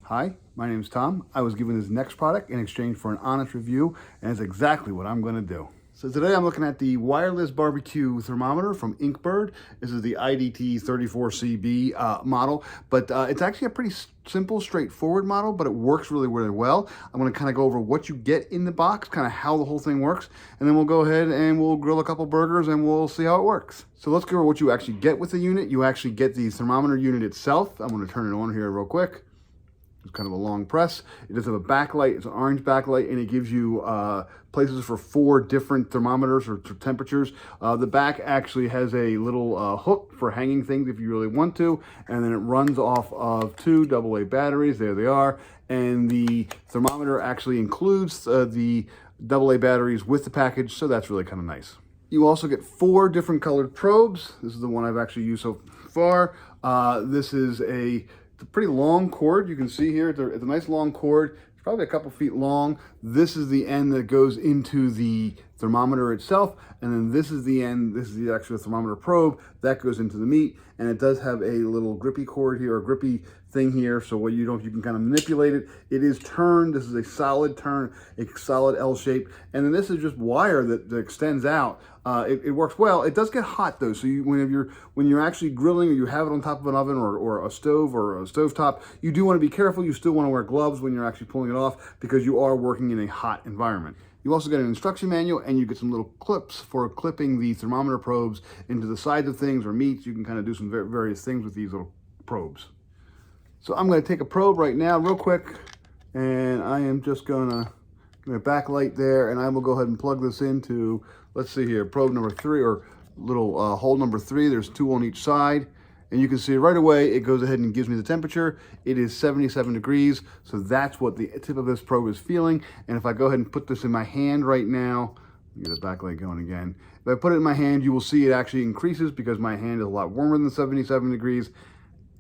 Hi, my name's Tom. I was given this next product in exchange for an honest review, and it's exactly what I'm going to do. So today I'm looking at the wireless barbecue thermometer from Inkbird. This is the IDT 34CB model, but it's actually a pretty simple, straightforward model, but it works really, really well. I'm going to kind of go over what you get in the box, kind of how the whole thing works, and then we'll go ahead and we'll grill a couple burgers and we'll see how it works. So let's go over what you actually get with the unit. You actually get the thermometer unit itself. I'm going to turn it on here real quick. It's kind of a long press. It does have a backlight. It's an orange backlight, and it gives you places for 4 different thermometers or temperatures. The back actually has a little hook for hanging things if you really want to, and then it runs off of 2 AA batteries. There they are. And the thermometer actually includes the AA batteries with the package, so that's really kind of nice. You also get 4 different colored probes. This is the one I've actually used so far. This is it's a pretty long cord. You can see here, it's a nice long cord. It's probably a couple feet long. This is the end that goes into the thermometer itself, and then this is the end, this is the actual thermometer probe that goes into the meat, and it does have a little grippy cord here, or grippy thing here, so what you can kind of manipulate it. It is turned. This is a solid turn, a solid L shape, and then this is just wire that extends out. It works well. It does get hot though, so when you're actually grilling, or you have it on top of an oven or a stove or a stovetop, you do want to be careful. You still want to wear gloves when you're actually pulling it off, because you are working in a hot environment. You also get an instruction manual, and you get some little clips for clipping the thermometer probes into the sides of things or meats. You can kind of do some various things with these little probes. So I'm going to take a probe right now real quick, and I am just going to backlight there, and I will go ahead and plug this into, let's see here, probe number 3, or little hole number 3. There's 2 on each side. And you can see right away, it goes ahead and gives me the temperature. It is 77 degrees, so that's what the tip of this probe is feeling. And if I go ahead and put this in my hand right now, get the backlight going again. If I put it in my hand, you will see it actually increases, because my hand is a lot warmer than 77 degrees.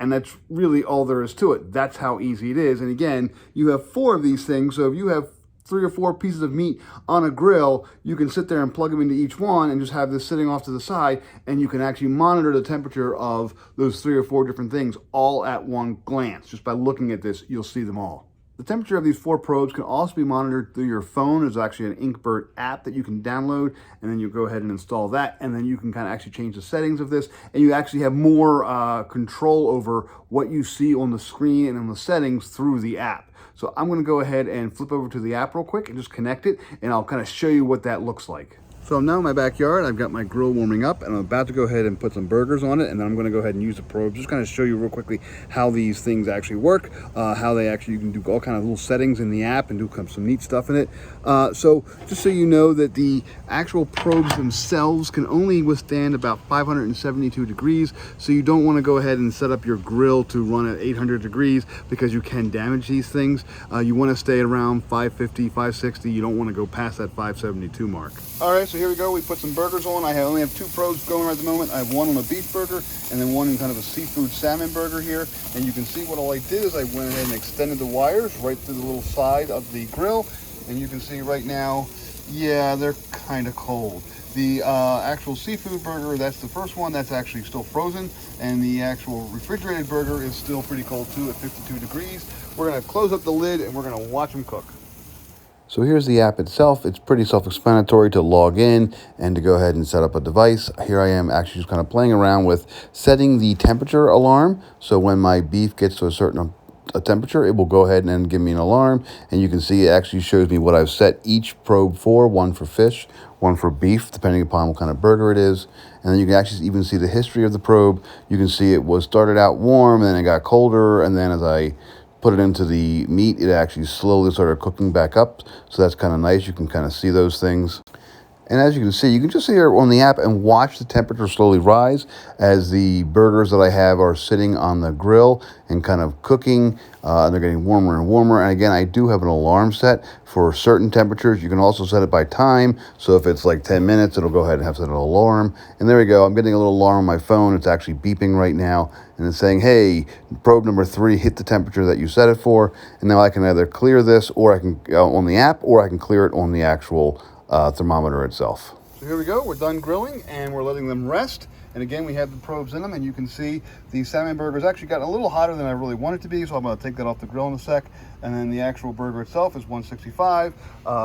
And that's really all there is to it. That's how easy it is. And again, you have 4 of these things, so if you have 3 or 4 pieces of meat on a grill, you can sit there and plug them into each one and just have this sitting off to the side, and you can actually monitor the temperature of those 3 or 4 different things all at one glance. Just by looking at this, you'll see them all. The temperature of these 4 probes can also be monitored through your phone. There's actually an Inkbird app that you can download, and then you go ahead and install that, and then you can kind of actually change the settings of this, and you actually have more control over what you see on the screen and on the settings through the app. So I'm going to go ahead and flip over to the app real quick and just connect it, and I'll kind of show you what that looks like. So I'm now in my backyard. I've got my grill warming up, and I'm about to go ahead and put some burgers on it, and then I'm going to go ahead and use the probe. Just kind of show you real quickly how these things actually work, how they actually, you can do all kind of little settings in the app and do some neat stuff in it. So just so you know that the actual probes themselves can only withstand about 572 degrees, so you don't want to go ahead and set up your grill to run at 800 degrees, because you can damage these things. You want to stay around 550, 560. You don't want to go past that 572 mark. All right, so here we go. We put some burgers on. I only have 2 probes going at the moment. I have one on a beef burger, and then one in kind of a seafood salmon burger here. And you can see what all I did is I went ahead and extended the wires right through the little side of the grill. And you can see right now, yeah, they're kind of cold. The actual seafood burger, that's the first one, that's actually still frozen. And the actual refrigerated burger is still pretty cold too, at 52 degrees. We're going to close up the lid, and we're going to watch them cook. So here's the app itself. It's pretty self-explanatory to log in and to go ahead and set up a device. Here I am actually just kind of playing around with setting the temperature alarm. So when my beef gets to a certain temperature, it will go ahead and give me an alarm. And you can see it actually shows me what I've set each probe for, one for fish, one for beef, depending upon what kind of burger it is. And then you can actually even see the history of the probe. You can see it was started out warm, and then it got colder, and then as I put it into the meat, it actually slowly started cooking back up. So that's kind of nice. You can kind of see those things. And as you can see, you can just sit here on the app and watch the temperature slowly rise as the burgers that I have are sitting on the grill and kind of cooking. And they're getting warmer and warmer. And again, I do have an alarm set for certain temperatures. You can also set it by time. So if it's like 10 minutes, it'll go ahead and have set an alarm. And there we go. I'm getting a little alarm on my phone. It's actually beeping right now. And it's saying, hey, probe number 3 hit the temperature that you set it for. And now I can either clear this, or I can on the app, or I can clear it on the actual thermometer itself. So here we go. We're done grilling, and we're letting them rest. And again, we have the probes in them, and you can see the salmon burger's actually gotten a little hotter than I really want it to be, so I'm gonna take that off the grill in a sec. And then the actual burger itself is 165.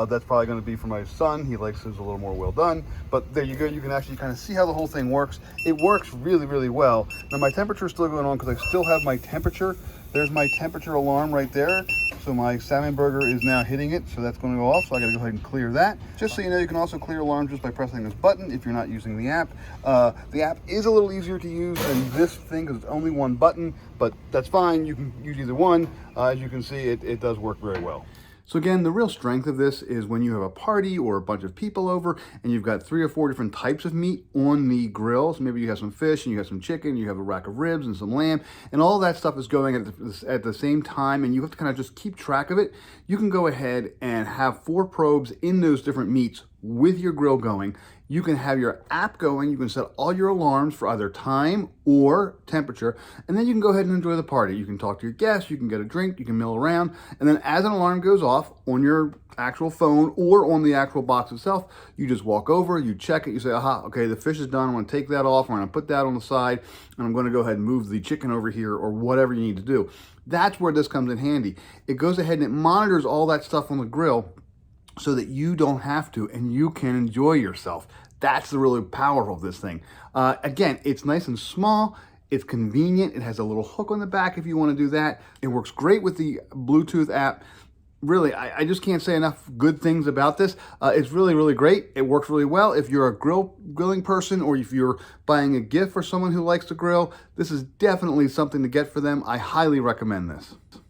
That's probably gonna be for my son. He likes his a little more well done. But there you go, you can actually kind of see how the whole thing works. It works really, really well. Now my temperature is still going on because I still have my temperature. There's my temperature alarm right there. So my salmon burger is now hitting it, so that's going to go off, so I gotta go ahead and clear that. Just so you know, you can also clear alarms just by pressing this button if you're not using the app. The app is a little easier to use than this thing because it's only one button, but that's fine, you can use either one. As you can see, it does work very well. So again, the real strength of this is when you have a party or a bunch of people over and you've got 3 or 4 different types of meat on the grill. So maybe you have some fish and you have some chicken, you have a rack of ribs and some lamb, and all that stuff is going at the same time, and you have to kind of just keep track of it. You can go ahead and have 4 probes in those different meats with your grill going. You can have your app going, you can set all your alarms for either time or temperature, and then you can go ahead and enjoy the party. You can talk to your guests, you can get a drink, you can mill around, and then as an alarm goes off on your actual phone or on the actual box itself, you just walk over, you check it, you say, aha, okay, the fish is done, I'm gonna take that off, I'm gonna put that on the side, and I'm gonna go ahead and move the chicken over here or whatever you need to do. That's where this comes in handy. It goes ahead and it monitors all that stuff on the grill so that you don't have to and you can enjoy yourself. That's the really power of this thing. Again, it's nice and small. It's convenient. It has a little hook on the back if you want to do that. It works great with the Bluetooth app. Really, I just can't say enough good things about this. It's really, really great. It works really well. If you're a grilling person or if you're buying a gift for someone who likes to grill, this is definitely something to get for them. I highly recommend this.